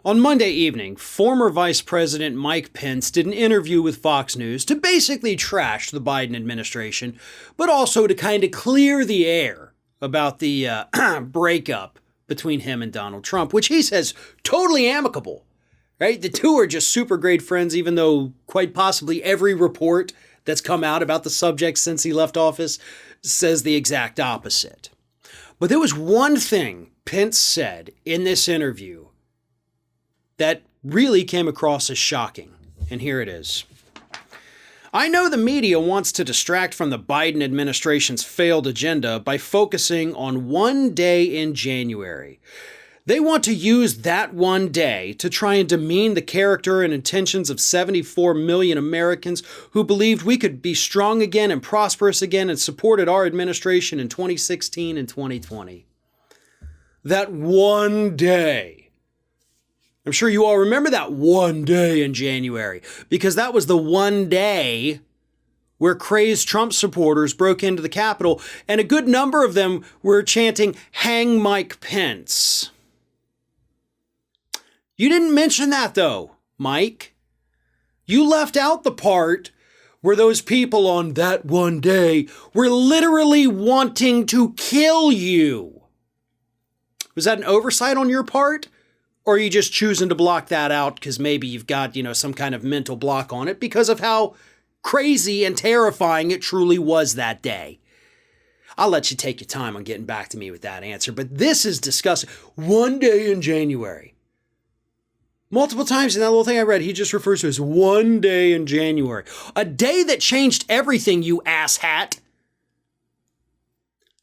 On Monday evening, former Vice President Mike Pence did an interview with Fox News to basically trash the Biden administration, but also to kind of clear the air about the breakup between him and Donald Trump, which he says totally amicable, right? The two are just super great friends, even though quite possibly every report that's come out about the subject since he left office says the exact opposite. But there was one thing Pence said in this interview that really came across as shocking, and here it is. I know the media wants to distract from the Biden administration's failed agenda by focusing on one day in January. They want to use that one day to try and demean the character and intentions of 74 million Americans who believed we could be strong again and prosperous again and supported our administration in 2016 and 2020. That one day. I'm sure you all remember that one day in January, because that was the one day where crazed Trump supporters broke into the Capitol, and a good number of them were chanting, "Hang Mike Pence." You didn't mention that, though, Mike. You left out the part where those people on that one day were literally wanting to kill you. Was that an oversight on your part? Or are you just choosing to block that out because maybe you've got, some kind of mental block on it because of how crazy and terrifying it truly was that day? I'll let you take your time on getting back to me with that answer, but this is disgusting. One day in January. Multiple times in that little thing I read, he just refers to as one day in January. A day that changed everything, you asshat.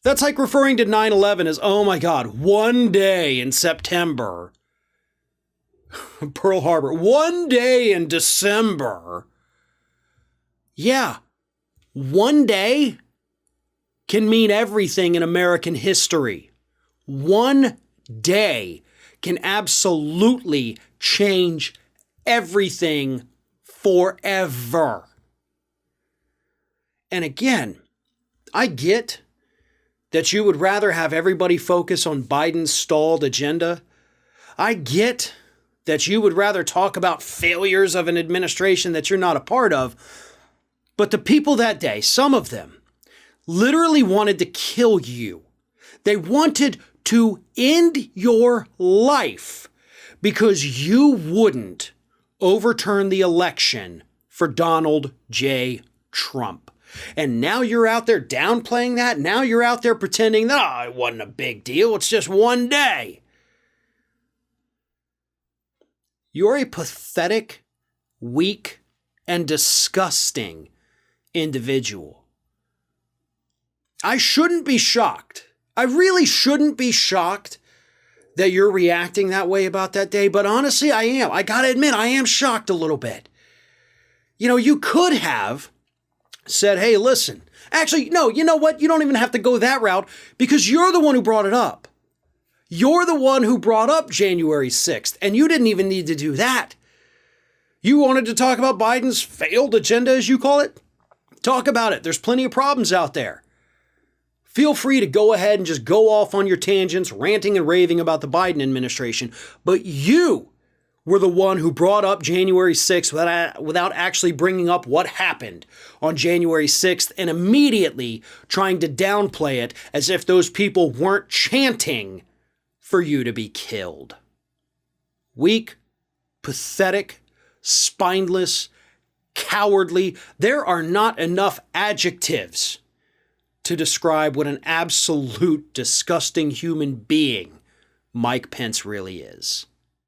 That's like referring to 9/11 as, oh my God, one day in September. Pearl Harbor, one day in December. Yeah, one day can mean everything in American history. One day can absolutely change everything forever. And again, I get that you would rather have everybody focus on Biden's stalled agenda. I get that you would rather talk about failures of an administration that you're not a part of. But the people that day, some of them, literally wanted to kill you. They wanted to end your life because you wouldn't overturn the election for Donald J. Trump. And now you're out there downplaying that. Now you're out there pretending that, it wasn't a big deal. It's just one day. You're a pathetic, weak, and disgusting individual. I shouldn't be shocked. I really shouldn't be shocked that you're reacting that way about that day, but honestly, I am. I gotta admit, I am shocked a little bit. You could have said, hey, listen. Actually, no, you know what? You don't even have to go that route because you're the one who brought it up. You're the one who brought up January 6th, and you didn't even need to do that. You wanted to talk about Biden's failed agenda, as you call it? Talk about it. There's plenty of problems out there. Feel free to go ahead and just go off on your tangents, ranting and raving about the Biden administration, but you were the one who brought up January 6th without actually bringing up what happened on January 6th and immediately trying to downplay it as if those people weren't chanting for you to be killed. Weak, pathetic, spineless, cowardly. There are not enough adjectives to describe what an absolute disgusting human being Mike Pence really is.